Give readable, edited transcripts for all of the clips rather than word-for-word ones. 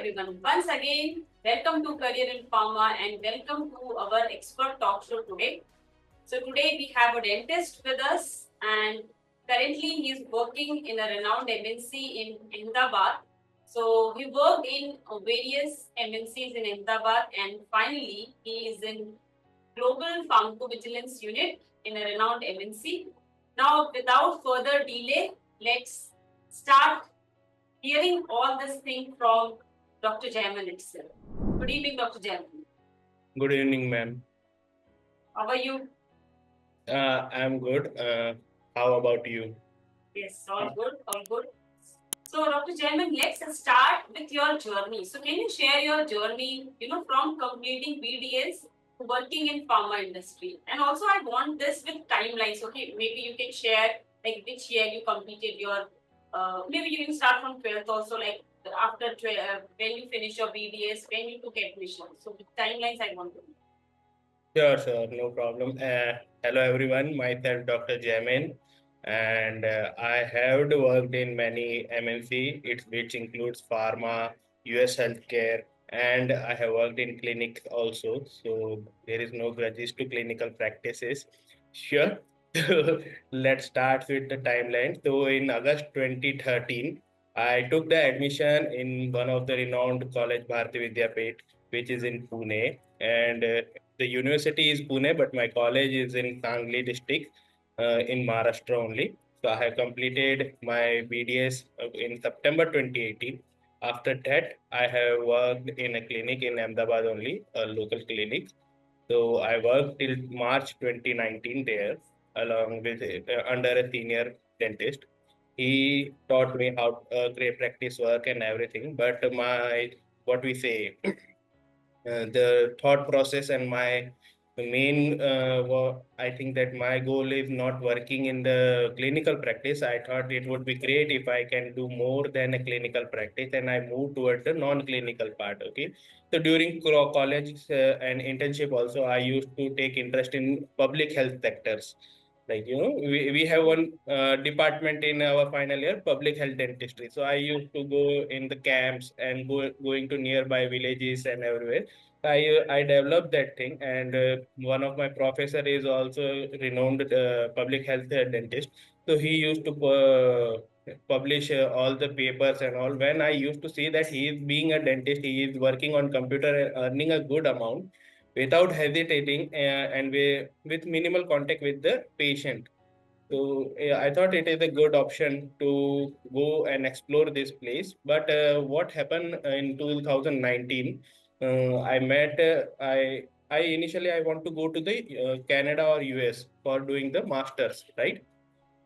everyone. Once again, welcome to Career in Pharma and welcome to our expert talk show today. So today we have a dentist with us and currently he is working in a renowned MNC in Ahmedabad. So he worked in various MNCs in Ahmedabad and finally he is in Global Pharmacovigilance Unit in a renowned MNC. Now without further delay, let's start hearing all this thing from Dr. Jaiman itself. Good evening, Dr. Jaiman. Good evening, ma'am. How are you? I'm good. How about you? Yes, all good, all good. So, Dr. Jaiman, let's start with your journey. So, can you share your journey, from completing BDS to working in pharma industry? And also, I want this with timelines. Okay, maybe you can share like which year you completed your. Maybe you can start from 12th also, like after when you finish your BDS, when you took admission. So, with timelines, I want to know. Sure, no problem. Hello, everyone. Myself, Dr. Jamin, and I have worked in many MNC, which includes pharma, US healthcare, and I have worked in clinics also. So there is no grudges to clinical practices. Sure. Let's start with the timeline. So in August 2013, I took the admission in one of the renowned college, Bharati Vidyapeeth, which is in Pune, and the university is Pune, but my college is in Sangli district in Maharashtra only. So I have completed my BDS in September 2018. After that, I have worked in a clinic in Ahmedabad only, a local clinic. So I worked till March 2019 there, along with under a senior dentist. He taught me how great practice work and everything. But my what we say the thought process and my main I think that my goal is not working in the clinical practice. I thought it would be great if I can do more than a clinical practice, and I moved towards the non-clinical part. Okay, so during college and internship also, I used to take interest in public health sectors. Like, we have one department in our final year, public health dentistry. So I used to go in the camps and going to nearby villages and everywhere. I developed that thing, and one of my professor is also renowned public health dentist. So he used to publish all the papers and all. When I used to see that he is being a dentist, he is working on computer and earning a good amount without hesitating, and with minimal contact with the patient. So yeah, I thought it is a good option to go and explore this place. But what happened in 2019? I met I initially I want to go to the Canada or US for doing the masters, right?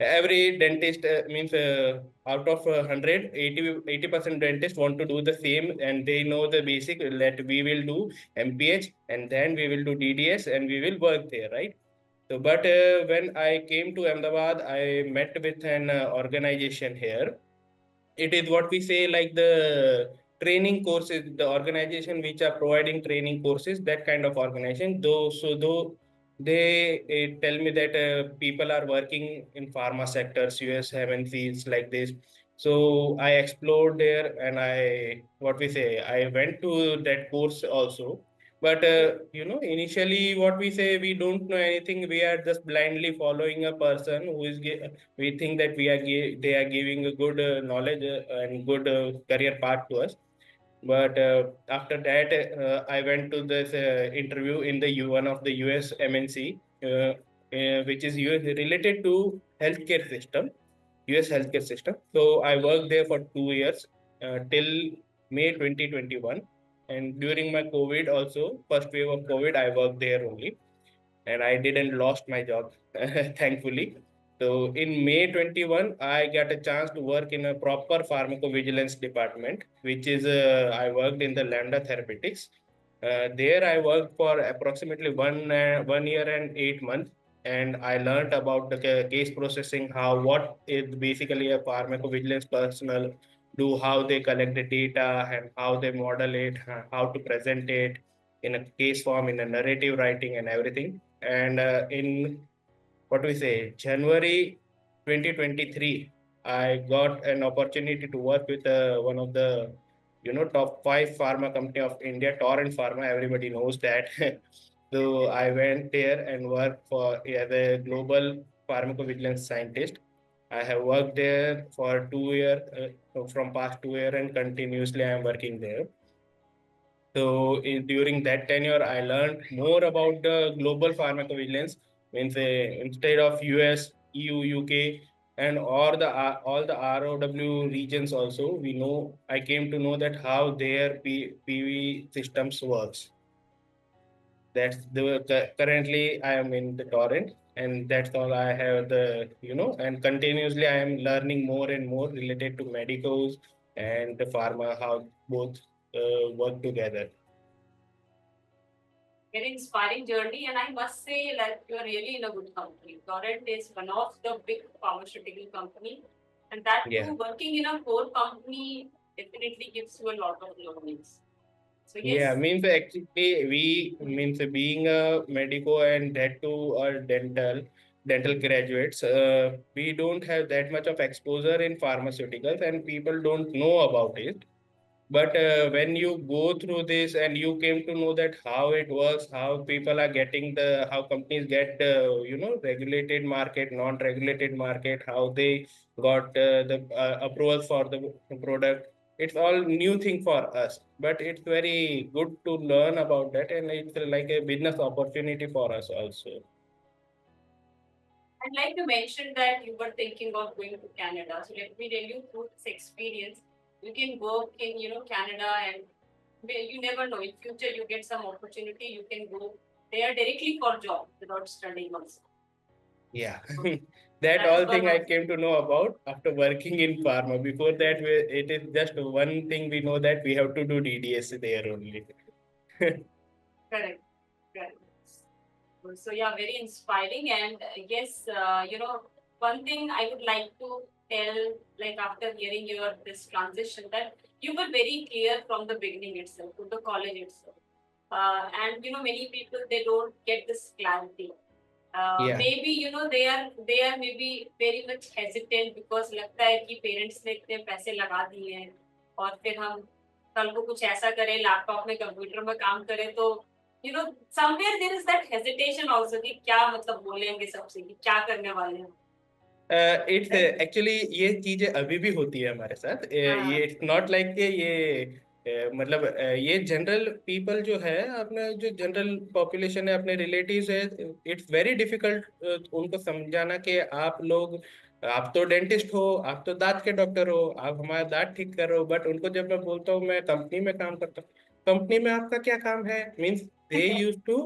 Every dentist means out of 100, 80% dentists want to do the same, and they know the basic that we will do MPH and then we will do DDS and we will work there, right? So, but when I came to Ahmedabad, I met with an organization here. It is what we say like the training courses, the organization which are providing training courses, that kind of organization. Though they tell me that people are working in pharma sectors, US MNCs like this. So I explored there, and what we say, I went to that course also. But initially, what we say, we don't know anything. We are just blindly following a person who is we think that they are giving a good knowledge and good career path to us. But after that, I went to this interview in the one of the US MNC, which is related to healthcare system, US healthcare system. So I worked there for 2 years till May 2021. And during my COVID also, first wave of COVID, I worked there only, and I didn't lost my job, thankfully. So in May 21, I got a chance to work in a proper pharmacovigilance department, which is I worked in the Lambda Therapeutics. There I worked for approximately 1 year and 8 months, and I learned about the case processing, how what is basically a pharmacovigilance personnel do, how they collect the data and how they model it, how to present it in a case form, in a narrative writing and everything. And in what we say, January 2023, I got an opportunity to work with one of the top 5 pharma company of India, Torrent Pharma. Everybody knows that. So I went there and worked for as a global pharmacovigilance scientist. I have worked there for 2 years, from past 2 years, and continuously I am working there. So during that tenure, I learned more about the global pharmacovigilance. Means instead of US, EU, UK, and all the ROW regions also, we know I came to know that how their PV systems works. That's currently I am in the Torrent, and that's all I have and continuously I am learning more and more related to medicals and the pharma, how both work together. Very inspiring journey, and I must say, like, you are really in a good company. Torrent is one of the big pharmaceutical company, and that Yeah. too, working in a core company definitely gives you a lot of learnings. So Yeah, yes, means actually we means being a medico and that too a dental graduates, we don't have that much of exposure in pharmaceuticals and people don't know about it. But when you go through this and you came to know that how it works, how people are getting how companies get regulated market, non-regulated market, how they got the approvals for the product, it's all new thing for us, but it's very good to learn about that, and it's like a business opportunity for us also. I'd like to mention that you were thinking of going to Canada. So let me tell you through this experience, you can work in Canada, and you never know. In future, you get some opportunity, you can go there directly for job without studying also. Yeah. So That that is all one thing I of came to know about after working in pharma. Before that, it is just one thing we know that we have to do DDS there only. correct. Correct. So yeah, very inspiring. And yes, one thing I would like to tell, like after hearing your this transition, that you were very clear from the beginning itself, to the college itself. And many people they don't get this clarity. Yeah. Maybe they are maybe very much hesitant because लगता है कि parents ने इतने पैसे लगा दिए हैं और फिर हम कल को कुछ ऐसा करें लैपटॉप में कंप्यूटर में काम करें तो somewhere there is that hesitation also कि क्या मतलब बोलेंगे सबसे कि क्या करने वाले हैं इट्स right? एक्चुअली ये चीजें अभी भी होती है हमारे साथ। ये हाँ इट्स नॉट लाइक कि ये मतलब ये जनरल पीपल जो है, अपने जो जनरल पॉपुलेशन है, अपने रिलेटिव्स है, इट्स वेरी डिफिकल्ट उनको समझाना कि आप तो डेंटिस्ट हो, आप तो दांत के डॉक्टर हो, आप हमारा दांत ठीक कर रहे हो, बट उनको जब मैं बोलता हूँ मैं कंपनी में काम करता हूँ, कंपनी में आपका क्या काम है, means they use to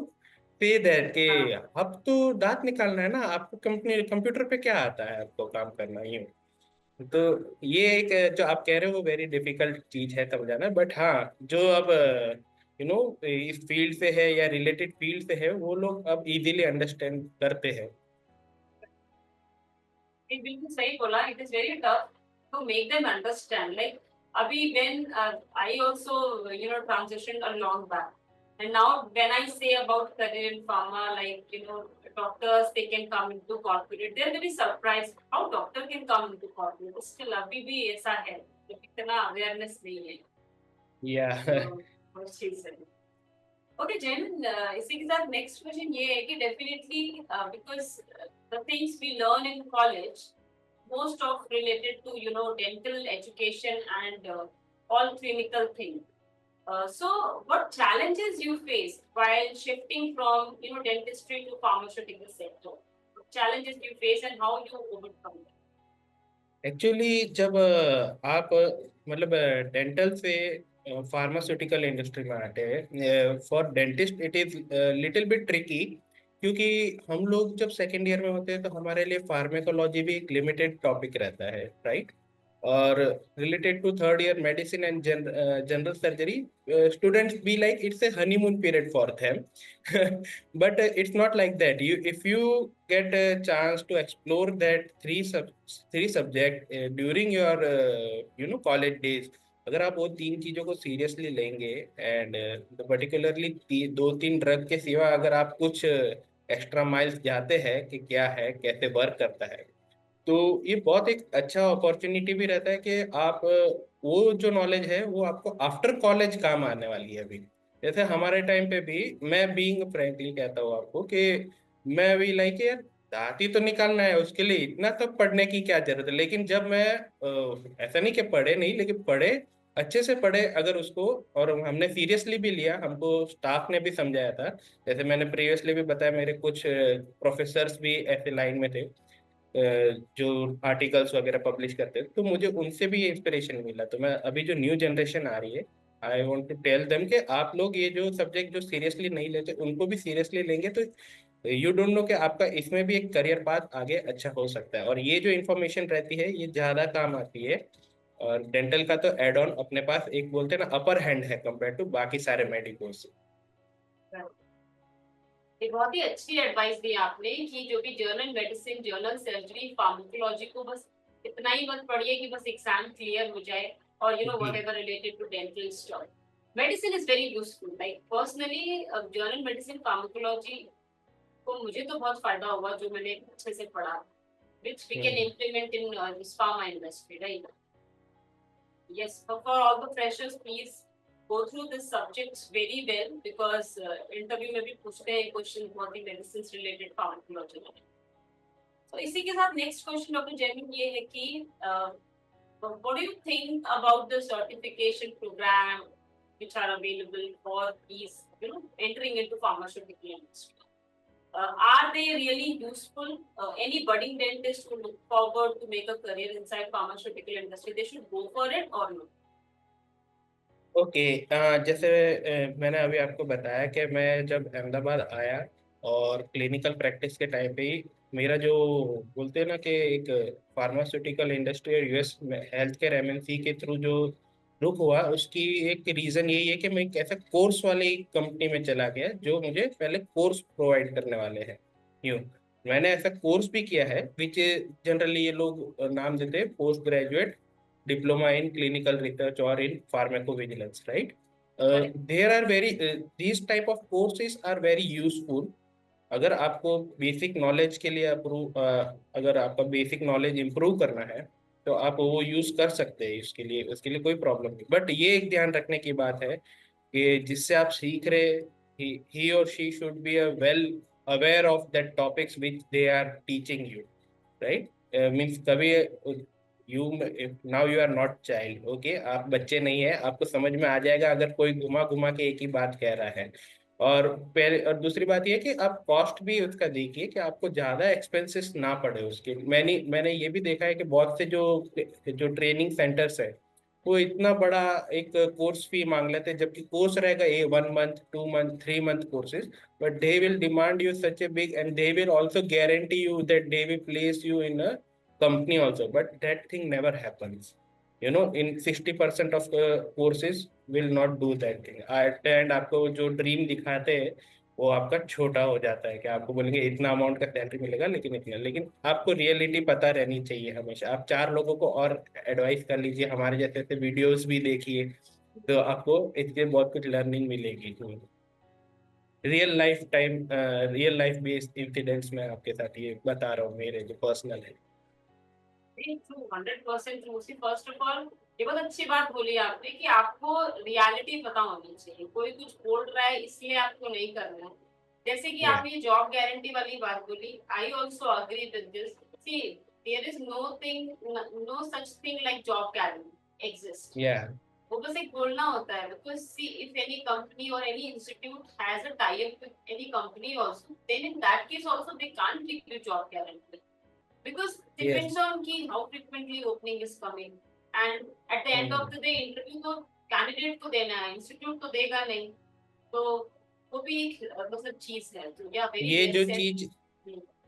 say that कि हाँ अब तो दांत निकालना है ना, आपको कंपनी कंप्यूटर पे क्या आता है आपको काम करना, यूं। तो ये एक जो आप कह रहे हो वेरी डिफिकल्ट चीज है समझाना, बट हाँ, जो अब इस फील्ड से है या रिलेटेड फील्ड से है, वो लोग अब इजीली अंडरस्टैंड करते हैं। ये बिल्कुल सही बोला it is very tough to make them understand like अभी when I also transitioned a long back and now when I say about career in pharma like doctors they can come into corporate they're very surprised how doctor can come into corporate still अभी भी ऐसा है तो इतना awareness नहीं है या तो उस चीज से Okay, Jen, इसी के साथ next question ये है कि definitely because the things we learn in college most of related to dental education and all clinical things. So what challenges you faced while shifting from dentistry to pharmaceutical sector? What challenges you face and how you overcome them? Actually जब आप मतलब dental से pharmaceutical industry में आते हैं, for dentist it is little bit tricky, क्योंकि हम लोग जब सेकेंड ईयर में होते हैं तो हमारे लिए फार्मेकोलॉजी भी एक लिमिटेड टॉपिक रहता है, राइट। और related to third year medicine and general surgery, students be like it's a honeymoon period for them. but it's not like that. If you get a chance to explore that three subject during your college days, अगर आप वो तीन चीजों को seriously लेंगे and particularly दो तीन drug के सिवा अगर आप कुछ एक्स्ट्रा माइल्स जाते हैं कि क्या है, कैसे वर्क करता है, तो ये बहुत एक अच्छा अपॉर्चुनिटी भी रहता है कि आप वो जो नॉलेज है वो आपको आफ्टर कॉलेज काम आने वाली है अभी। जैसे हमारे टाइम पे भी, मैं बीइंग फ्रैंकली कहता हूँ आपको कि मैं अभी लाइक यार दांत ही तो निकालना है, उसके लिए इतना तो पढ़ने की क्या जरूरत है। लेकिन जब मैं ऐसा नहीं कि पढ़े नहीं, लेकिन पढ़े, अच्छे से पढ़े अगर उसको, और हमने सीरियसली भी लिया, हमको स्टाफ ने भी समझाया था। जैसे मैंने प्रीवियसली भी बताया, मेरे कुछ प्रोफेसर्स भी ऐसे लाइन में थे जो आर्टिकल्स वगैरह पब्लिश करते हैं, तो मुझे उनसे भी ये इंस्पिरेशन मिला। तो मैं अभी जो न्यू जनरेशन आ रही है, I want to tell them कि आप लोग ये जो सब्जेक्ट जो सीरियसली नहीं लेते उनको भी सीरियसली लेंगे तो यू डोंट नो कि आपका इसमें भी एक करियर पाथ आगे अच्छा हो सकता है। और ये जो इन्फॉर्मेशन रहती है ये ज्यादा काम आती है। और डेंटल का तो एड ऑन अपने पास एक बोलते हैं ना अपर हैंड है कंपेयर टू बाकी सारे मेडिकोस। ये बहुत ही अच्छी एडवाइस दी आपने कि जो भी journal medicine, journal surgery, pharmacology को बस इतना ही मत पढ़िए कि बस एग्जाम क्लियर हो जाए, और जी। Whatever related to dental stuff. Medicine is very useful, like personally general medicine, pharmacology को मुझे तो बहुत फायदा हुआ जो मैंने अच्छे से पढ़ा, which we can hmm. implement in this pharma industry, right? Yes, but for all the freshers, please go through this subjects very well, because interview में भी पूछते हैं क्वेश्चन बहुत ही medicines related, pharmacology में। So इसी के साथ next question डॉक्टर जैमिन ये है कि what do you think about the certification program which are available for these, entering into pharmaceutical industry? Are they really useful? Any budding dentist who look forward to make a career inside pharmaceutical industry, they should go for it or no? Okay. जैसे मैंने अभी आपको बताया कि मैं जब अहमदाबाद आया और क्लिनिकल प्रैक्टिस के टाइम पे ही मेरा जो बोलते हैं ना कि एक फार्मास्यूटिकल इंडस्ट्री और यूएस हेल्थ केयर एमएनसी के थ्रू जो रुक हुआ, उसकी एक रीज़न यही है कि मैं एक ऐसा कोर्स वाली कंपनी में चला गया जो मुझे पहले कोर्स प्रोवाइड करने वाले हैं। यूँ मैंने ऐसा कोर्स भी किया है विच जनरली ये लोग नाम देते हैं post graduate diploma in clinical research or in pharmacovigilance, right? Correct. There are very these type of courses are very useful अगर आपको बेसिक नॉलेज के लिए अप्रूव, अगर आपका बेसिक नॉलेज इम्प्रूव करना है तो आप वो यूज कर सकते हैं। उसके लिए कोई प्रॉब्लम नहीं। बट ये एक ध्यान रखने की बात है कि जिससे आप सीख रहे, ही और she should be a well aware of that topics which they are teaching you, right? Means कभी you now you are not child, okay, आप बच्चे नहीं है, आपको समझ में आ जाएगा अगर कोई घुमा घुमा के एक ही बात कह रहा है। और पहले और दूसरी बात यह है कि आप कॉस्ट भी उसका देखिए कि आपको ज़्यादा एक्सपेंसेस ना पड़े उसके। मैंने ये भी देखा है कि बहुत से जो जो ट्रेनिंग सेंटर्स है वो इतना बड़ा एक कोर्स फी मांग लेते हैं, जबकि कोर्स रहेगा ए 1 month 2 month 3 month courses, but they will demand you such a big, and they will also guarantee you that they will place you in a company also, but that thing never happens. In 60% of the courses will not do that thing at the end। आपको जो dream दिखाते हैं वो आपका छोटा हो जाता है कि आपको बोलेंगे इतना अमाउंट का सैलरी मिलेगा, लेकिन आपको रियलिटी पता रहनी चाहिए हमेशा। आप चार लोगों को और एडवाइस कर लीजिए, हमारे जैसे ऐसे वीडियोस भी देखिए, तो आपको इससे बहुत कुछ लर्निंग मिलेगी। रियल लाइफ बेस्ड इंसिडेंट्स में आपके साथ ये बता रहा हूँ, मेरे जो पर्सनल है। True, 100% true. See first of all, ये बहुत अच्छी बात बोली आपने कि आपको रियलिटी पता होनी चाहिए। कोई कुछ बोल रहा है इसलिए आपको नहीं करना है। जैसे कि या आप ये जॉब गारंटी वाली बात बोली, I also agree with this. See, there is no such thing like job guarantee exist. या वो बस एक बोलना होता है, because see, if any company or any institute has a tie-up with any company also, then in that case also they can't give you job guarantee, because yes. depends on ki how frequently opening is coming, and at the end of the day interview तो candidate को देना है, institute तो देगा नहीं। तो वो भी एक मतलब चीज है। तो या वेरी ये वेल जो सेड। चीज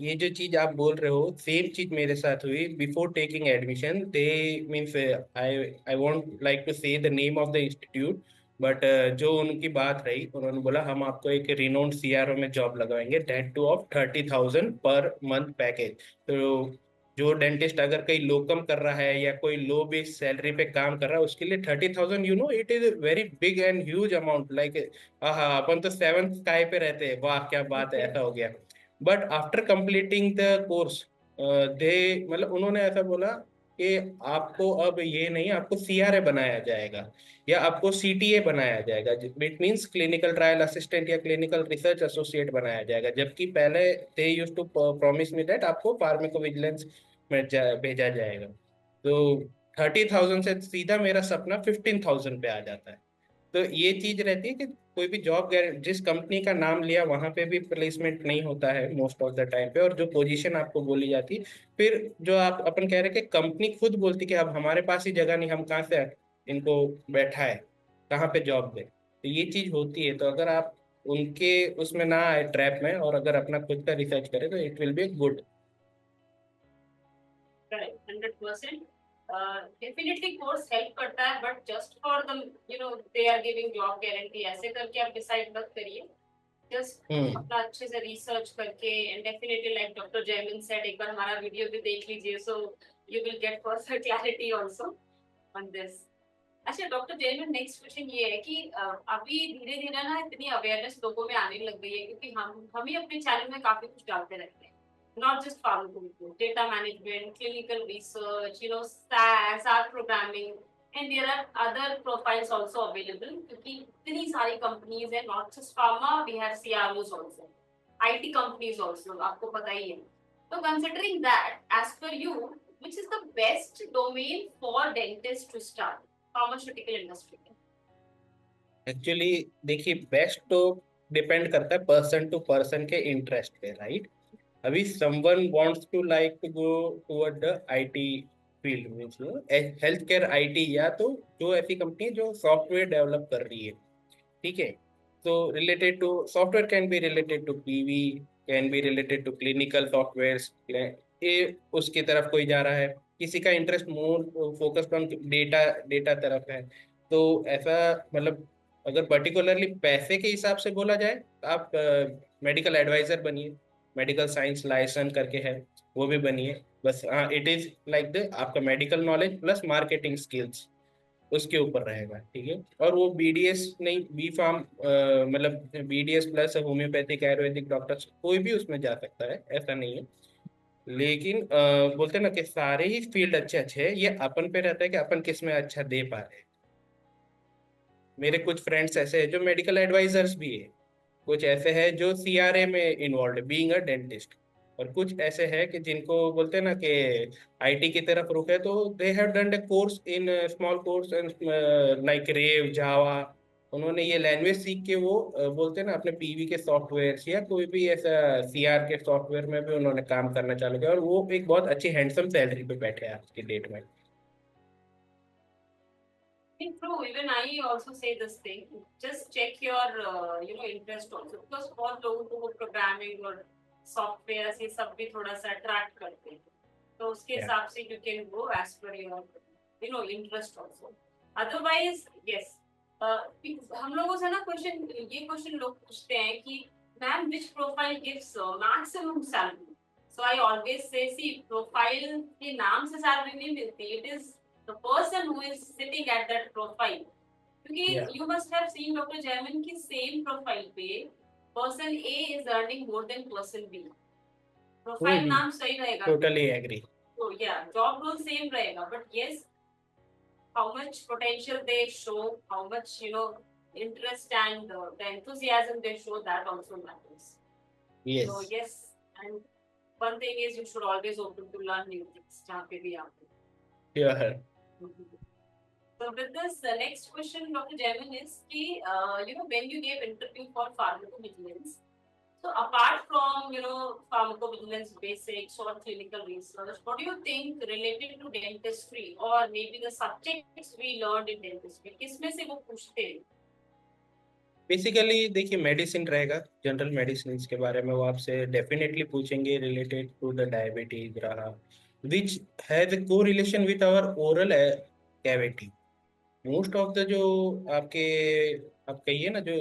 ये जो चीज आप बोल रहे हो, सेम चीज मेरे साथ हुई before taking admission. They means I I won't like to say the name of the institute, but जो उनकी बात रही, उन्होंने बोला हम आपको एक रिनोन्ड सीआरओ में जॉब लगवाएंगे, that too of 30,000 per month package. तो जो डेंटिस्ट अगर कहीं लोकम कर रहा है या कोई लो बेस सैलरी पे काम कर रहा है, उसके लिए 30,000, it is very big and huge amount. Like हाँ, अपन तो सेवन स्काई पे रहते हैं, वाह क्या बात है, ऐसा हो गया। But after completing the course they मतलब उन्होंने ऐसा बोला कि आपको अब ये नहीं, आपको CRA बनाया जाएगा या आपको CTA बनाया जाएगा, it means clinical trial assistant या क्लिनिकल रिसर्च एसोसिएट बनाया जाएगा, जबकि पहले they used to promise me that आपको फार्माकोविजिलेंस में भेजा जाएगा। तो 30,000 से सीधा मेरा सपना 15,000 पे आ जाता है। तो ये चीज रहती है कि कोई भी जॉब, जिस कंपनी का नाम लिया वहां पे भी प्लेसमेंट नहीं होता है मोस्ट ऑफ द टाइम पे, और जो पोजीशन आपको बोली जाती, फिर जो आप अपन कह रहे कि कंपनी खुद बोलती कि अब हमारे पास ही जगह नहीं, हम कहाँ से इनको बैठा है, कहाँ पे जॉब दे। तो ये चीज होती है। तो अगर आप उनके उसमें ना आए ट्रैप में, और अगर अपना खुद का रिसर्च करें, तो it will be good. Correct, 100%. Definitely course help करता है, but just for the they are giving job guarantee ऐसे करके आप डिसाइड मत करिए। Just hmm. अपना अच्छे से रिसर्च करके, and definitely like doctor Jaymin said, एक बार हमारा वीडियो भी देख लीजिए, so you will get further clarity also on this. अच्छा डॉक्टर जयमिन, नेक्स्ट क्वेश्चन ये है कि अभी धीरे धीरे ना इतनी अवेयरनेस लोगों में आने लग गई है, क्योंकि हम ही अपने चैनल में काफी कुछ डालते रहते हैं, not just pharmaceutical, data management, clinical research, SAS, R programming, and there are other profiles also available. क्योंकि इतनी सारी companies हैं, not just pharma, we have CROs also, IT companies also, आपको पता ही है। तो considering that, as per you, which is the best domain for dentist to start, pharmaceutical industry? Actually देखिए, best तो डिपेंड करता है पर्सन टू पर्सन के interest पे, राइट। अभी someone wants to like to go toward the IT field, means health care IT, या तो जो ऐसी कंपनी है जो सॉफ्टवेयर डेवलप कर रही है, ठीक है। तो related to software can be related to PV, can be related to clinical software, ये उसकी तरफ कोई जा रहा है। किसी का interest more focused on data, data तरफ है। तो ऐसा मतलब, अगर पर्टिकुलरली पैसे के हिसाब से बोला जाए, तो आप मेडिकल एडवाइजर बनिए, मेडिकल साइंस लाइसेंस करके है, वो भी बनिए। बस हाँ, इट इज लाइक द आपका medical knowledge plus marketing skills उसके ऊपर रहेगा, ठीक है। और वो BDS नहीं, बी फार्म, मतलब BDS plus homeopathic Ayurvedic doctors कोई भी उसमें जा सकता है, ऐसा नहीं है। लेकिन बोलते हैं ना कि सारे ही फील्ड अच्छे अच्छे हैं, ये अपन पे रहता है कि अपन किस में अच्छा दे पा रहे हैं। मेरे कुछ फ्रेंड्स ऐसे हैं जो मेडिकल एडवाइजर्स भी है, कुछ ऐसे हैं जो CRA में इन्वॉल्व है बीइंग अ डेंटिस्ट, और कुछ ऐसे हैं कि जिनको बोलते हैं ना कि IT की तरफ रुख है, तो they have done the course in small course and like rev Java. उन्होंने ये लैंग्वेज सीख के वो बोलते हैं ना अपने PV के सॉफ्टवेयर या कोई भी ऐसा CR के सॉफ्टवेयर में भी उन्होंने काम करना चालू किया, और वो एक बहुत अच्छी हैंडसम सैलरी पे बैठे हैं आज की डेट में। True, even I also say this thing. Just check your, interest also, because बहुत लोगों को वो programming और software ये सब भी थोड़ा सा attract करते हैं. तो उसके Yeah. हिसाब से you can go as per your, interest also. Otherwise, yes. हम लोगों से ना ये क्वेश्चन लोग पूछते हैं कि ma'am which profile gives maximum salary? So I always say, see, profile के नाम से salary नहीं मिलती. It is the person who is sitting at that profile. क्योंकि Yeah. you must have seen Dr. Jaimin की same profile पे person A is earning more than person B. Profile नाम सही रहेगा. Totally agree. So yeah, job role same रहेगा, but yes, how much potential they show, how much interest and the enthusiasm they show, that also matters. Yes. So yes, and one thing is you should always open to learn new things. जहाँ पे भी आप. Sure. So with this, the next question, Dr. Jaimin, is ki, when you gave interview for pharmacovigilance, so apart from pharmacovigilance basics or clinical research, what do you think related to dentistry or maybe the subjects we learned in dentistry, किसमें से वो पूछते हैं? Basically देखिए, medicine रहेगा, general medicine के बारे में वो आपसे डेफिनेटली पूछेंगे, रिलेटेड टू द डायबिटीज रहा, विच हैज को relation with our oral cavity. Most of the जो आपके, आप कहिए ना, जो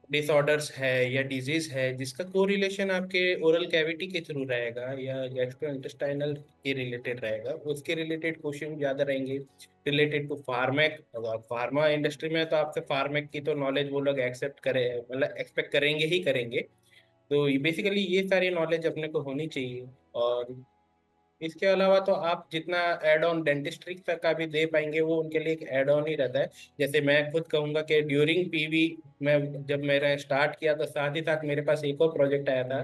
डिसऑर्डर्स है या डिजीज है जिसका कोरिलेशन आपके ओरल कैविटी के थ्रू रहेगा या गैस्ट्रोइंटेस्टाइनल के रिलेटेड रहेगा, उसके रिलेटेड क्वेश्चन ज़्यादा रहेंगे। रिलेटेड टू फार्मेक, अगर फार्मा इंडस्ट्री में तो आपसे फार्मेक की तो नॉलेज वो लोग एक्सेप्ट करे, मतलब एक्सपेक्ट करेंगे ही करेंगे। तो बेसिकली ये सारी नॉलेज अपने को होनी चाहिए। और इसके अलावा तो आप जितना एड ऑन डेंटिस्ट्री का भी दे पाएंगे वो उनके लिए एक एड ऑन ही रहता है। जैसे मैं खुद कहूंगा कि ड्यूरिंग पीवी में जब मेरा स्टार्ट किया तो साथ ही साथ मेरे पास एक और प्रोजेक्ट आया था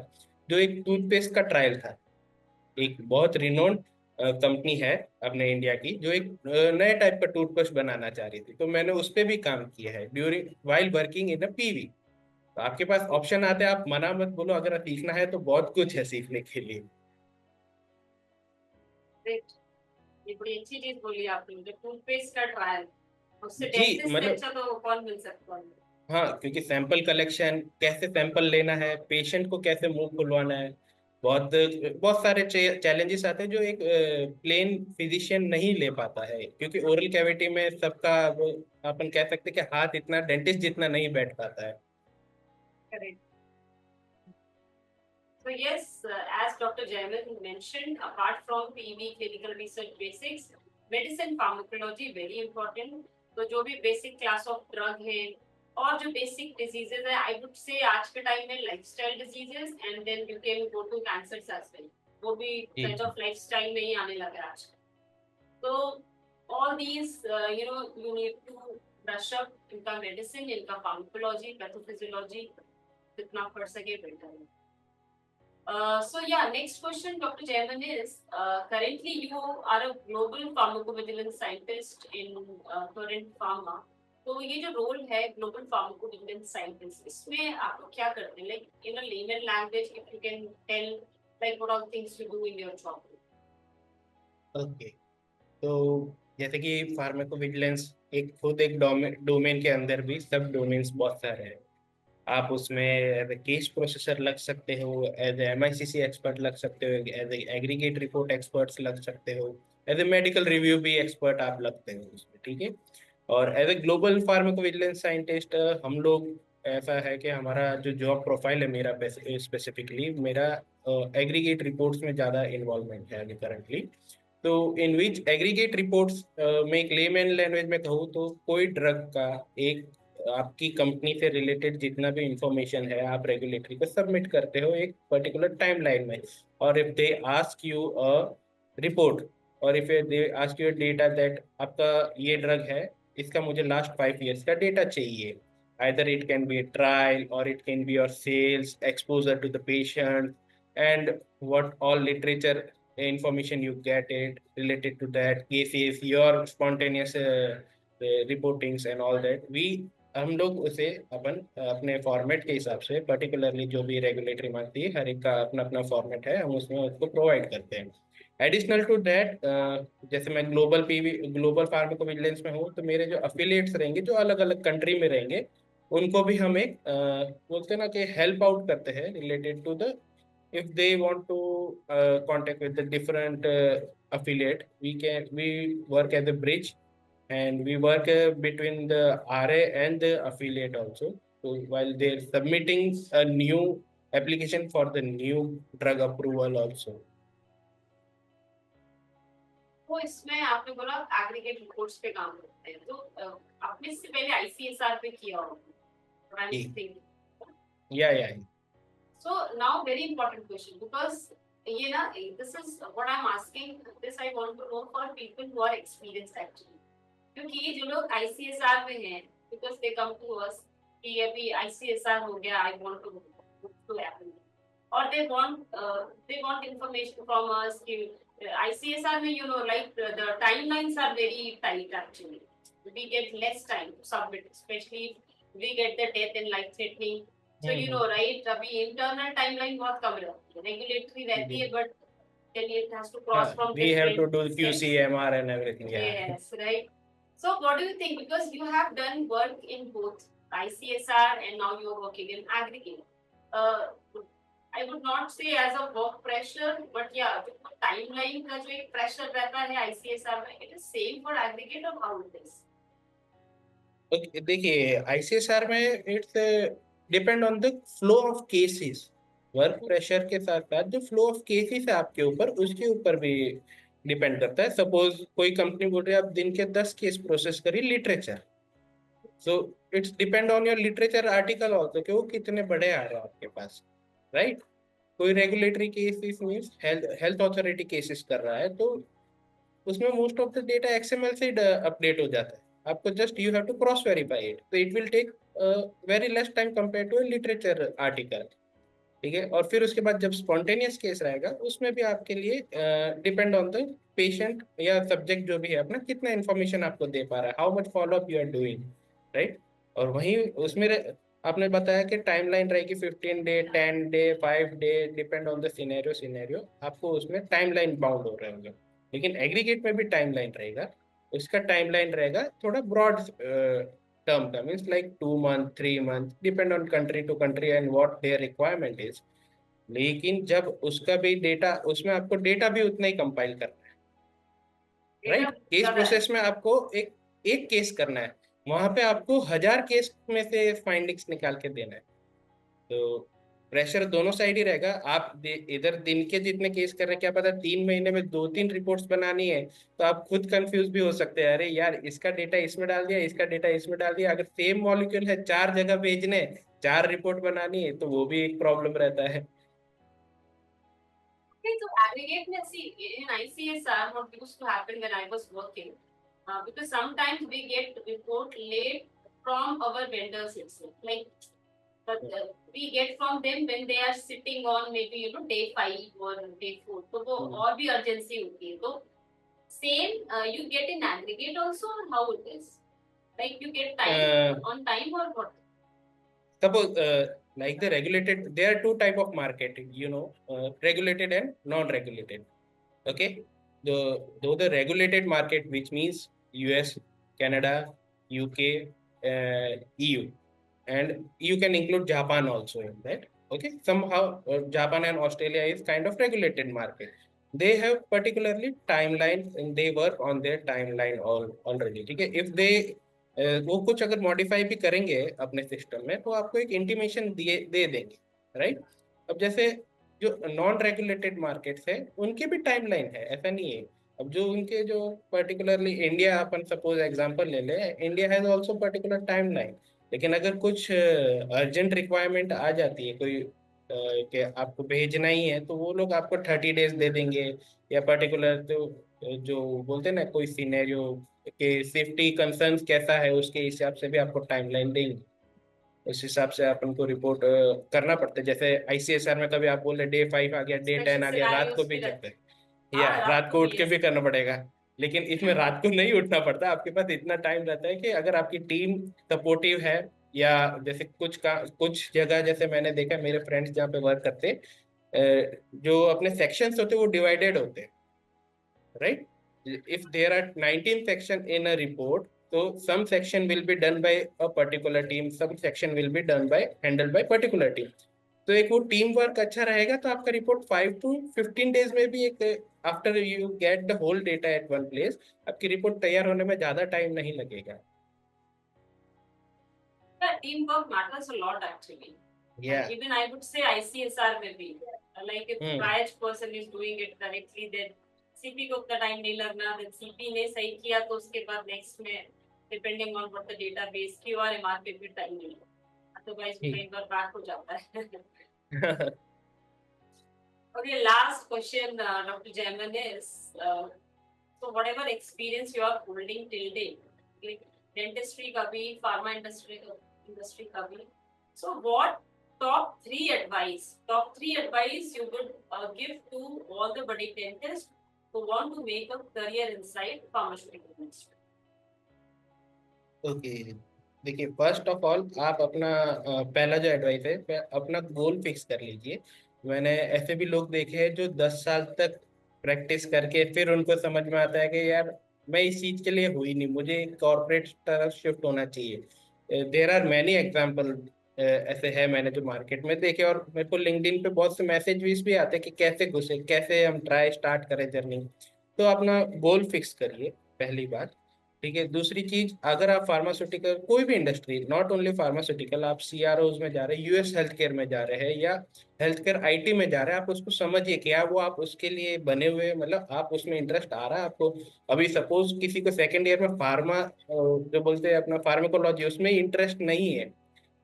जो एक टूथपेस्ट का ट्रायल था। एक बहुत रिनोन्ड कंपनी है अपने इंडिया की जो एक नए टाइप का टूथपेस्ट बनाना चाह रही थी, तो मैंने उस पर भी काम किया है during while working in a PV. तो आपके पास ऑप्शन आते हैं, आप मना मत बोलो, अगर सीखना है तो बहुत कुछ है सीखने के लिए। Great. ये बड़ी अच्छी चीज बोली आपने, मुझे टूथपेस्ट का ट्रायल, उससे जी डेंटिस्ट से मतलब अच्छा तो कौन मिल सकता है। हाँ, क्योंकि सैंपल कलेक्शन कैसे सैंपल लेना है, पेशेंट को कैसे मुंह खुलवाना है, बहुत बहुत सारे चैलेंजेस आते हैं जो एक प्लेन फिजिशियन नहीं ले पाता है, क्योंकि ओरल कैविटी में सबका वो अपन कह सकते हैं कि हाथ इतना डेंटिस्ट जितना नहीं बैठ पाता है। Correct. So yes, as Dr. Jaimin mentioned, apart from PV clinical research basics, medicine pharmacology very important. तो जो भी basic class of drug है और जो basic diseases है, I would say आज के time में lifestyle diseases and then you can go to cancers as well. वो भी जी kind जी। of lifestyle में ही आने लगा है आज। तो all these, you need to brush up इनका medicine, इनका pharmacology, pathophysiology जितना पढ़ सके better है। So yeah, next question, Dr. Jaiman, is currently you are a global pharmacovigilance scientist in current pharma. तो ये जो रोल है ग्लोबल फार्माकोविजिलेंस साइंटिस्ट, इसमें आप लोग क्या करते हैं, like in a layman language if you can tell like what are things you do in your job. Okay, तो जैसे कि फार्माकोविजिलेंस एक खुद एक डोमेन के अंदर भी सब डोमेन्स बहुत सारे हैं। आप उसमें एज ए केस प्रोसेसर लग सकते हो, एज ए एमआईसीसी एक्सपर्ट लग सकते हो, as a aggregate report experts लग सकते हो, एज ए मेडिकल रिव्यू भी एक्सपर्ट आप लगते हो उसमें, ठीक है। और as a global pharmacovigilance scientist हम लोग, ऐसा है कि हमारा जो जॉब प्रोफाइल है मेरा स्पेसिफिकली मेरा एग्रीगेट रिपोर्ट्स में ज़्यादा इन्वॉल्वमेंट है अभी करंटली। तो इन विच एग्रीगेट रिपोर्ट्स में एक लेमैन लैंग्वेज में कहूँ तो कोई ड्रग का एक आपकी कंपनी से रिलेटेड जितना भी इंफॉर्मेशन है आप रेगुलेटरी को सबमिट करते हो एक पर्टिकुलर टाइमलाइन में। और if they ask you a report, और if they ask you data that आपका ये ड्रग है, इसका मुझे लास्ट 5 years का डेटा चाहिए। either it can be a trial or it can be your sales exposure to the patient, and what all literature information you get it related to that cases, your spontaneous reportings and all that, we हम लोग उसे अपन अपने format के हिसाब से particularly जो भी regulatory मांगती है, हर एक का अपना अपना फॉर्मेट है, हम उसमें उसको प्रोवाइड करते हैं। एडिशनल टू दैट, जैसे मैं ग्लोबल फार्माकोविजिलेंस में हूँ, तो मेरे जो अफिलिएट्स रहेंगे जो अलग अलग कंट्री में रहेंगे, उनको भी हम एक बोलते हैं ना कि हेल्प आउट करते हैं related to the, if they want to contact with the different affiliate, we work as a bridge, and we work between the RA and the affiliate also. So while they're submitting a new application for the new drug approval also. तो इसमें आपने बोला aggregate reports पे काम करते हैं, तो आपने इससे पहले आईसीएसआर पे किया होगा, I think. Yeah. So now very important question, because ये ना, this is what I'm asking, this I want to know for people who are experienced actually, क्योंकि ये जो लोग आईसीएसआर में हैं, because they come to us कि अभी आईसीएसआर हो गया, I want to happen, or they want information from us कि ICSR में, you know, like the timelines are very tight actually. We get less time to submit, especially if we get the death and life threatening. So you know, right? अभी internal timeline बहुत कम रहती है, regulatory रहती है, but then it has to cross from We have to different do steps. QCMR and everything. Yeah. Yes, right. So what do you think? Because you have done work in both ICSR and now you're working in aggregate. I would not say as a work pressure, but yeah, timeline का जो एक pressure रहता है ICSR में, it is same for aggregate or how it is? Okay, देखिए ICSR में it's depend on the flow of cases. Work pressure के साथ साथ जो फ्लो ऑफ केसेस है आपके ऊपर, उसके ऊपर भी डिपेंड करता है। सपोज कोई कंपनी बोल रही है आप दिन के 10 केस प्रोसेस करिए literature, so it's depend on your literature article also कि वो कितने बड़े आ रहे हैं आपके पास, राइट। कोई regulatory cases means health authority cases कर रहा है, तो उसमें most of the data XML से अपडेट हो जाता है। आपको just you have to cross verify it, तो it will take very less time compare to literature article. ठीक है, और फिर उसके बाद जब स्पॉन्टेनियस केस रहेगा उसमें भी आपके लिए डिपेंड ऑन द पेशेंट या सब्जेक्ट जो भी है अपना, कितना इन्फॉर्मेशन आपको दे पा रहा है, how much follow up you are doing, right. और वहीं उसमें आपने बताया कि टाइमलाइन रहेगी 15 day, 10 day, 5 day, depend on the scenario scenario आपको उसमें टाइमलाइन बाउंड हो रहे होंगे। लेकिन एग्रीगेट में भी टाइमलाइन रहेगा, उसका टाइमलाइन रहेगा थोड़ा ब्रॉड term का, means like 2 month, 3 month, depend on country to country and what their requirement is। लेकिन जब उसका भी डेटा, उसमें आपको डेटा भी उतना ही कंपाइल करना है, डेटा राइट। केस ज्यादा है। प्रोसेस में आपको एक एक केस करना है, वहां पे आपको 1000 केस में से फाइंडिंग्स निकाल के देना है। तो प्रेशर दोनों साइड ही रहेगा। आप इधर दिन के जितने केस कर रहे हैं, क्या पता 3 महीने में 2-3 रिपोर्ट्स बनानी है, तो आप खुद कंफ्यूज भी हो सकते हैं, अरे यार इसका डेटा इसमें डाल दिया, इसका डेटा इसमें डाल दिया। अगर सेम मॉलिक्यूल है, 4 जगह भेजने, 4 रिपोर्ट बनानी है, तो वो भी एक प्रॉब्लम रहता है। Okay, so aggregate में see in ICSR what used to happen when I was working, because sometimes we get report late from our vendors itself, like but we get from them when they are sitting on maybe day 5 or day 4, तो वो और भी urgency होती है। तो same you get in aggregate also, or how it is, like you get time on time or what? Suppose like the regulated, there are two type of market, regulated and non-regulated. Okay, the regulated market, which means US, Canada, UK, EU, and you can include Japan also in that. Okay, somehow Japan and Australia is kind of regulated market. They have particularly timeline and they work on their timeline already. ठीक है, if they वो कुछ अगर modify भी करेंगे अपने system में, तो आपको एक इंटीमेशन दे देंगे, राइट। अब जैसे जो नॉन रेगुलेटेड मार्केट्स है, उनके भी टाइमलाइन है, ऐसा नहीं है। अब जो उनके जो पर्टिकुलरली इंडिया, अपन सपोज एग्जांपल ले ले, India has also particular timeline. लेकिन अगर कुछ अर्जेंट रिक्वायरमेंट आ जाती है कोई कि आपको भेजना ही है, तो वो लोग आपको 30 डेज दे देंगे, या पर्टिकुलर तो जो बोलते हैं ना, कोई सिनेरियो के सेफ्टी कंसर्न्स कैसा है, उसके हिसाब से भी आपको टाइमलाइन देंगे। उस हिसाब से अपन को रिपोर्ट करना पड़ता है। जैसे आईसीएसआर में कभी आप बोल रहे डे 5 आ गया, डे 10 Special आ गया, रात को scenarios भी भी जगते रहते हैं, हैं। या हाँ, रात रात को को उठ भी के भी ऐसे। करना पड़ेगा। लेकिन इसमें रात को नहीं उठना पड़ता, आपके पास इतना टाइम रहता है कि अगर आपकी टीम सपोर्टिव है, या जैसे कुछ जगह जैसे मैंने देखा, मेरे फ्रेंड्स जहाँ पे वर्क करते जो अपने सेक्शंस होते हैं वो डिवाइडेड होते हैं, right? If there are 19 section in a report, so some section will be done by a particular team, some section will be done by handled by particular team। तो एक वो टीम वर्क अच्छा रहेगा, तो आपका report 5 to 15 days में भी एक, after you get the whole data at one place, आपकी रिपोर्ट तैयार होने में ज्यादा टाइम नहीं लगेगा। Yeah, teamwork matters a lot actually. या And even I would say ICSR maybe. Like if hmm triage person is doing it correctly, then CP को उतना टाइम नहीं लगना, then CP ने सही किया तो उसके बाद next में depending on what the database QRMR पे भी टाइम नहीं लगता, otherwise वो कई बार back हो जाता है। Okay, last question, Dr. Jaiman, is so whatever experience you are holding till date, like dentistry का भी, pharma industry का भी, so what top three advice you would give to all the budding dentists who want to make a career inside pharmaceutical industry? Okay, देखिए, first of all आप अपना पहला जो advice है, अपना गोल फिक्स कर लीजिए। मैंने ऐसे भी लोग देखे हैं जो 10 साल तक प्रैक्टिस करके फिर उनको समझ में आता है कि यार मैं इस चीज के लिए हुई नहीं, मुझे कॉर्पोरेट तरफ शिफ्ट होना चाहिए। देर आर मैनी एग्जाम्पल ऐसे है, मैंने जो मार्केट में देखे, और मेरे को लिंक्डइन पे बहुत से मैसेज भी आते हैं कि कैसे घुसे, कैसे हम ट्राई स्टार्ट करें जर्नी। तो अपना गोल फिक्स करिए, पहली बात। ठीक है, दूसरी चीज, अगर आप फार्मास्यूटिकल कोई भी इंडस्ट्री, नॉट ओनली फार्मास्यूटिकल, आप सीआरओज में जा रहे हैं, यूएस हेल्थ केयर में जा रहे हैं, या हेल्थ केयर आईटी में जा रहे हैं, आप उसको समझिए क्या वो आप उसके लिए बने हुए, मतलब आप उसमें इंटरेस्ट आ रहा है आपको। अभी सपोज किसी को सेकेंड ईयर में फार्मा जो बोलते हैं अपना फार्माकोलॉजी, उसमें इंटरेस्ट नहीं है,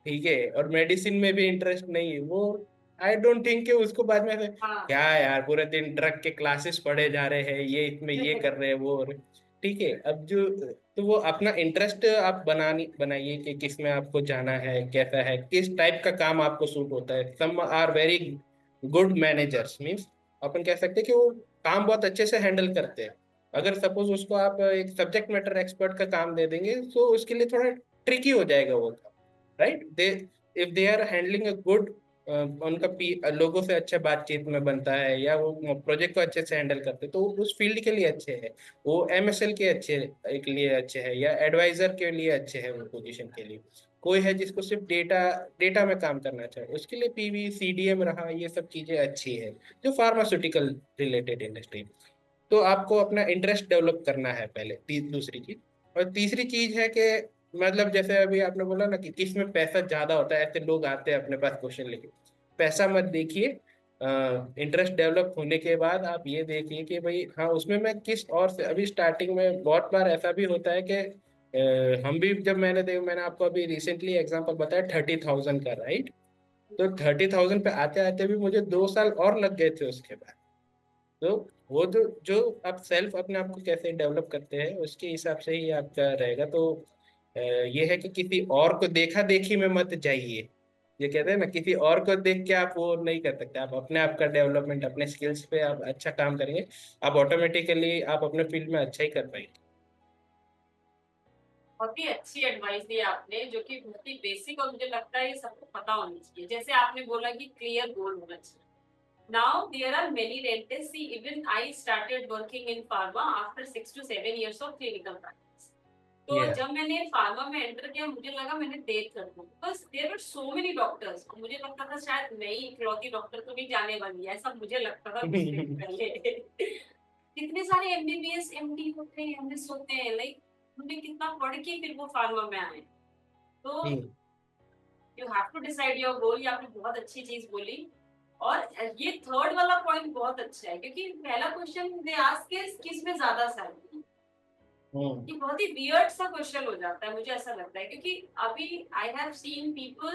ठीक है, और मेडिसिन में भी इंटरेस्ट नहीं है, वो आई डोंट थिंक कि उसको बाद में हाँ। क्या यार पूरे दिन ड्रग के क्लासेस पढ़े जा रहे हैं, ये इसमें ये कर रहे हैं वो ठीक है। अब जो तो वो अपना इंटरेस्ट आप बनाइए कि किस में आपको जाना है, कैसा है, किस टाइप का काम आपको सूट होता है। Some are very good managers, means अपन कह सकते हैं कि वो काम बहुत अच्छे से हैंडल करते हैं। अगर सपोज उसको आप एक सब्जेक्ट मैटर एक्सपर्ट का काम दे देंगे तो उसके लिए थोड़ा ट्रिकी हो जाएगा वो काम, right. They if they are handling a good, उनका लोगों से अच्छे बातचीत में बनता है, या वो प्रोजेक्ट को अच्छे से हैंडल करते हैं, तो उस फील्ड के लिए अच्छे है। वो एमएसएल के अच्छे के लिए अच्छे है, या एडवाइजर के लिए अच्छे है वो पोजीशन के लिए। कोई है जिसको सिर्फ डेटा डेटा में काम करना चाहिए, उसके लिए पीवी सीडीएम रहा, ये सब चीजें अच्छी है जो फार्मास्यूटिकल रिलेटेड इंडस्ट्री। तो आपको अपना इंटरेस्ट डेवलप करना है पहले, दूसरी चीज। और तीसरी चीज है कि मतलब जैसे अभी आपने बोला ना कि किस में पैसा ज्यादा होता है, ऐसे लोग आते हैं अपने पास क्वेश्चन लेके। पैसा मत देखिए, इंटरेस्ट डेवलप होने के बाद आप ये देखिए कि भाई हाँ उसमें मैं किस और से। अभी स्टार्टिंग में बहुत बार ऐसा भी होता है कि हम भी जब मैंने आपको अभी रिसेंटली एग्जांपल बताया 30,000 का, राइट। तो 30,000 पे आते आते भी मुझे 2 साल और लग गए थे उसके बाद। तो वो जो जो आप सेल्फ अपने आप को कैसे डेवलप करते हैं उसके हिसाब से ही आपका रहेगा। तो ये है कि किसी और को देखा देखी में मत जाइए। ये कहते हैं ना, किसी और को देख के आप वो नहीं कर सकते। आप अपने आप का डेवलपमेंट, अपने स्किल्स पे आप अच्छा काम करेंगे, आप ऑटोमेटिकली आप अपने फील्ड में अच्छा ही कर पाएंगे। बहुत ही अच्छी एडवाइस दी आपने, जो कि बहुत ही बेसिक और मुझे लगता है ये सबको पता होनी चाहिए। जैसे आपने बोला कि क्लियर गोल होना चाहिए। Now there are many dentists. See, even I started working in pharma after 6 to 7 years of clinical practice. तो या जब मैंने फार्मा में एंटर किया मुझे लगा मैंने देर कर दी, बस there were so many doctors. मुझे लगता था शायद मैं ही इकलौती डॉक्टर तो नहीं जाने वाली है, ऐसा मुझे लगता था कुछ दिन पहले। कितने सारे एमबीबीएस एमडी होते हैं, एमएस होते हैं, लाइक उन्होंने कितना पढ़ के फिर वो फार्मा में आए। तो you have to decide your goal. ये आपने बहुत अच्छी चीज बोली। और ये थर्ड वाला पॉइंट बहुत अच्छा है, क्योंकि पहला क्वेश्चन दे आस्क इज किस में ज्यादा सैलरी। ये बहुत ही वियर्ड सा क्वेश्चन हो जाता है, मुझे ऐसा लगता है, क्योंकि अभी I have seen people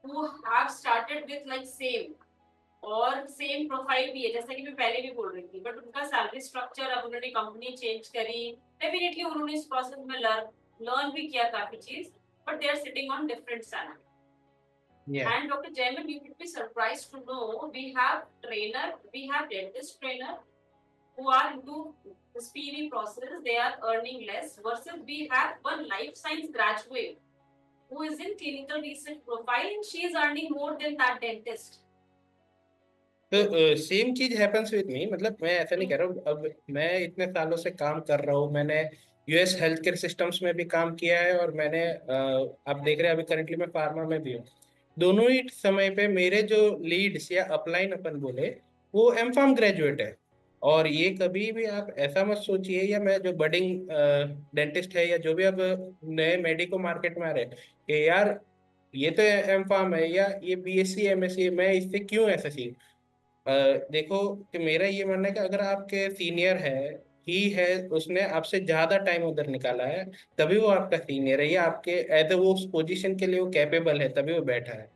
who have started with like same, और सेम प्रोफाइल भी है जैसा कि मैं पहले भी बोल रही थी, बट उनका सैलरी स्ट्रक्चर अब उन्होंने कंपनी चेंज करी। डेफिनेटली उन्होंने इस प्रोसेस में लर्न भी किया काफी चीज, but they are sitting on different salary. या And Dr. Jaimin, you would be surprised to know we have dentist trainer who are into this PV process. They are earning less versus we have one life science graduate who is in clinical research profile and she is earning more than that dentist. तो same चीज happens with me. मतलब मैं ऐसा नहीं कह रहा हूँ, अब मैं इतने सालों से काम कर रहा हूँ, मैंने यूएस हेल्थ केयर सिस्टम्स में भी काम किया है, और मैंने आप देख रहे हैं अभी करंटली मैं फार्मा में भी हूँ। दोनों ही समय पे मेरे जो लीड्स या अपलाइन अपन बोले वो एम फार्म ग्रेजुएट है। और ये कभी भी आप ऐसा मत सोचिए, या मैं जो बडिंग डेंटिस्ट है या जो भी अब नए मेडिको मार्केट में आ रहे हैं कि यार ये तो एम फार्म है या ये बीएससी एमएससी, मैं इससे क्यों ऐसा सीख। अ, देखो कि मेरा ये मानना है कि अगर आपके सीनियर है, ही है, उसने आपसे ज्यादा टाइम उधर निकाला है, तभी वो आपका सीनियर है, या आपके एज ए वो उस पोजीशन के लिए वो कैपेबल है, तभी वो बैठा है।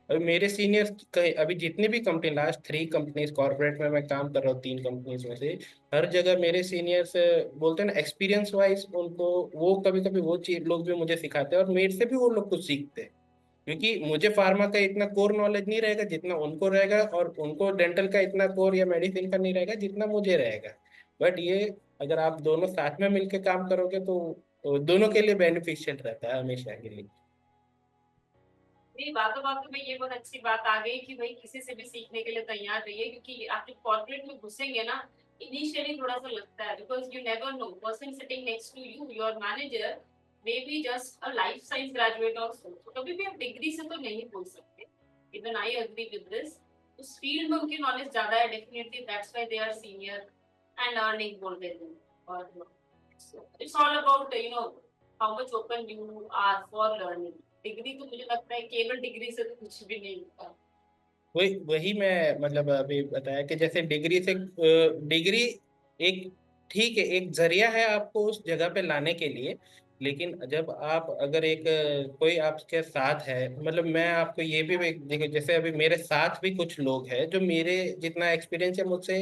अभी मेरे सीनियर्स अभी जितनी भी कंपनी, लास्ट 3 कंपनीज कॉर्पोरेट में मैं काम कर रहा हूँ, 3 कंपनीज में से हर जगह मेरे सीनियर्स बोलते हैं ना, एक्सपीरियंस वाइज उनको वो कभी कभी वो चीज लोग भी मुझे सिखाते हैं, और मेरे से भी वो लोग कुछ सीखते हैं। क्योंकि मुझे फार्मा का इतना कोर नॉलेज नहीं रहेगा जितना उनको रहेगा, और उनको डेंटल का इतना कोर या मेडिसिन का नहीं रहेगा जितना मुझे रहेगा। बट ये अगर आप दोनों साथ में मिलकर काम करोगे तो दोनों के लिए बेनिफिशियल रहता है हमेशा के लिए। नहीं, बातों बातों में ये बहुत अच्छी बात आ गई कि भाई किसी से भी सीखने के लिए तैयार रहिए, क्योंकि आप जब कॉर्पोरेट में घुसेंगे ना, इनिशियली थोड़ा सा लगता है, because you never know person sitting next to you, your manager may be just a life science graduate also. तो कभी भी आप डिग्री से तो नहीं बोल सकते। Even I agree with this. उस फील्ड में उनकी नॉलेज ज्यादा है, definitely that's why they are senior and earning more than them. और it's all about how much open you are for learning. Degree तो मुझे लगता है केवल डिग्री से तो कुछ भी नहीं होता। वही वही मैं मतलब अभी बताया कि जैसे डिग्री से डिग्री एक ठीक है, एक जरिया है आपको उस जगह पे लाने के लिए। लेकिन जब आप अगर एक कोई आपके साथ है, मतलब मैं आपको ये भी देखो, जैसे अभी मेरे साथ भी कुछ लोग हैं जो मेरे जितना एक्सपीरियंस है मुझसे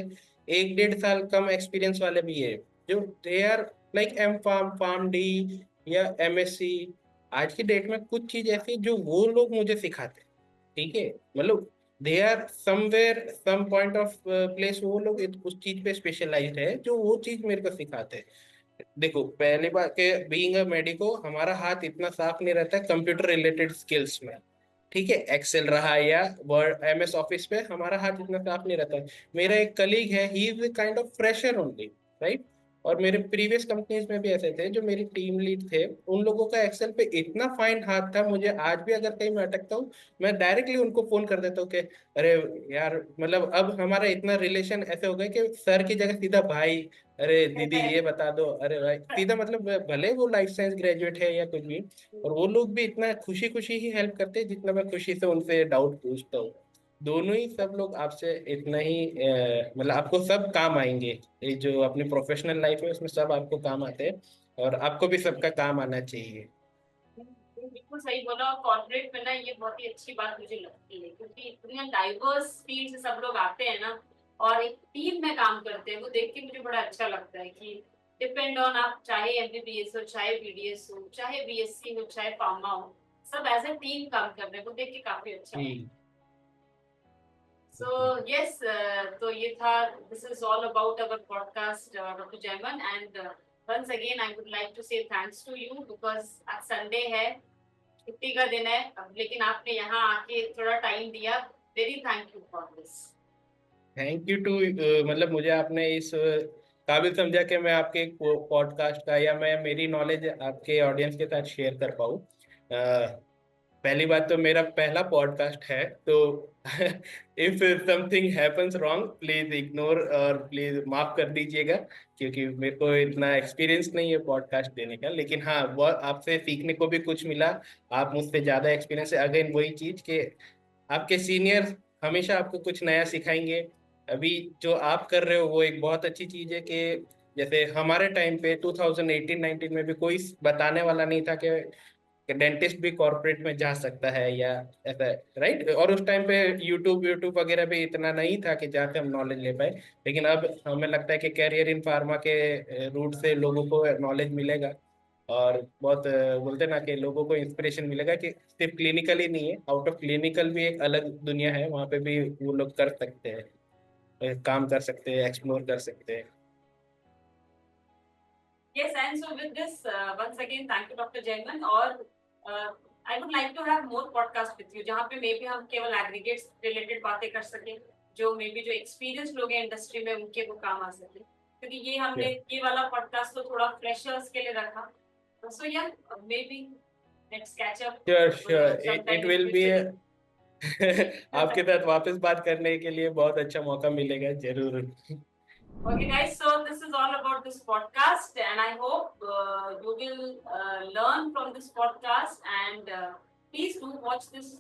1-1.5 साल कम एक्सपीरियंस वाले भी है, जो they are like M pharm, pharm D या एमएससी। आज की डेट में कुछ चीज ऐसी जो वो लोग मुझे सिखाते हैं, ठीक है, मतलब they are somewhere some point of place, वो लोग उस चीज पे स्पेशलाइज्ड है जो वो चीज मेरे को सिखाते हैं। देखो, पहली बात के बीइंग अ मेडिको, हमारा हाथ इतना साफ नहीं रहता कंप्यूटर रिलेटेड स्किल्स में, ठीक है, एक्सेल रहा या वर्ड एमएस ऑफिस पे हमारा हाथ इतना साफ नहीं रहता। मेरा एक कलीग है, he is kind of fresher only, right. और मेरे प्रीवियस कंपनीज में भी ऐसे थे, जो मेरी टीम लीड थे, उन लोगों का एक्सेल पे इतना फाइन हाथ था, मुझे आज भी अगर कहीं मैं अटकता हूँ, मैं डायरेक्टली उनको फोन कर देता हूँ कि अरे यार, मतलब अब हमारा इतना रिलेशन ऐसे हो गया कि सर की जगह सीधा भाई, अरे दीदी ये बता दो, अरे भाई सीधा, मतलब भले वो लाइफ साइंस ग्रेजुएट है या कुछ भी, और वो लोग भी इतना खुशी खुशी ही हेल्प करते हैं जितना मैं खुशी से उनसे डाउट पूछता हूँ। दोनों ही सब लोग आपसे इतना ही मतलब आपको सब काम आएंगे। ये जो अपनी प्रोफेशनल लाइफ है उसमें सब आपको काम आते हैं, और आपको भी सबका काम आना चाहिए। बिल्कुल सही बोला। और कॉर्पोरेट में ना ये बहुत ही अच्छी बात मुझे लगती है, क्योंकि इतने डाइवर्स फील्ड से सब लोग आते हैं ना, और एक टीम में काम करते हैं, वो देख के मुझे बड़ा अच्छा लगता है कि डिपेंड ऑन, आप चाहे एमबीबीएस हो, चाहे बीडीएस हो, चाहे बीएससी हो, चाहे फार्मा हो, सब एज ए टीम काम कर रहे हैं, वो देख के काफी अच्छा लगता है। जी। So yes, तो ये था, this is all about our podcast, Dr. Jaiman, and once again I would like to say thanks to you because आज संडे है, छुट्टी का दिन है, अब लेकिन आपने यहाँ आके थोड़ा टाइम दिया, very thank you for this. Thank you too, मतलब मुझे आपने इस काबिल समझा कि मैं आपके पॉडकास्ट का या मैं मेरी नॉलेज आपके ऑडियंस के साथ शेयर कर पाऊँ। पहली बात तो मेरा पहला पॉडकास्ट है, तो if something happens wrong please ignore, और प्लीज माफ कर दीजिएगा, क्योंकि मेरे को इतना एक्सपीरियंस नहीं है पॉडकास्ट देने का, लेकिन हाँ, वो आपसे सीखने को भी कुछ मिला। आप मुझसे ज्यादा एक्सपीरियंस है, अगेन वही चीज कि आपके सीनियर हमेशा आपको कुछ नया सिखाएंगे। अभी जो आप कर रहे हो वो एक बहुत अच्छी चीज है कि जैसे हमारे टाइम पे 2018-19 में भी कोई बताने वाला नहीं था कि डेंटिस्ट भी कॉर्पोरेट में जा सकता है या ऐसा, राइट। और उस टाइम पे यूट्यूब यूट्यूब वगैरह भी इतना नहीं था कि जहाँ से हम नॉलेज ले पाए। लेकिन अब हमें लगता है कि कैरियर इन फार्मा के रूट से लोगों को नॉलेज मिलेगा, और बहुत बोलते हैं ना कि लोगों को इंस्पिरेशन मिलेगा कि सिर्फ क्लिनिकल ही नहीं है, आउट ऑफ क्लिनिकल भी एक अलग दुनिया है, वहाँ पे भी वो लोग कर सकते हैं, काम कर सकते हैं, एक्सप्लोर कर सकते हैं। Yes, and so with this, once again, thank you, Dr. Jaiman. और I would like to have more podcast with you, जहाँ पे मे बी हम केवल एग्रीगेट्स रिलेटेड बातें कर सकें, जो मे बी जो एक्सपीरियंस लोग हैं इंडस्ट्री में उनके वो काम आ सके, क्योंकि ये हमने ये वाला पॉडकास्ट तो थोड़ा फ्रेशर्स के लिए रखा। सो या may be let's catch up sure sure, it sometime in will be future. आपके साथ वापस बात करने के लिए बहुत अच्छा मौका मिलेगा जरूर। Okay, guys, so this is all about this podcast, and I hope you will learn from this podcast. And please do watch this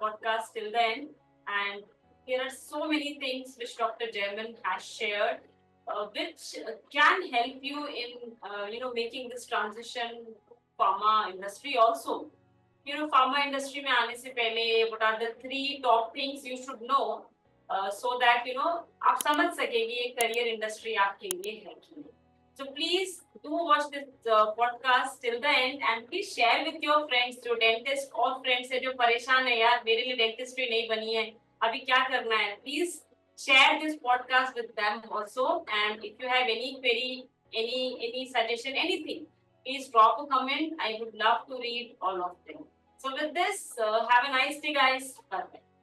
podcast till the end. And there are so many things which Dr. Jaiman has shared, which can help you in making this transition to pharma industry also. Pharma industry में आने से पहले what are the 3 top things you should know, so that आप समझ सके कि ये career industry आपके लिए है कि नहीं. So please do watch this podcast till the end and please share with your friends, जो डेंटिस्ट और फ्रेंड्स है जो परेशान है, यार मेरे लिए डेंटिस्ट्री नहीं बनी है, अभी क्या करना है. Please share this podcast with them also, and if you have any query, any suggestion, anything, please drop a comment. I would love to read all of them. So with this, have a nice day, guys. Bye.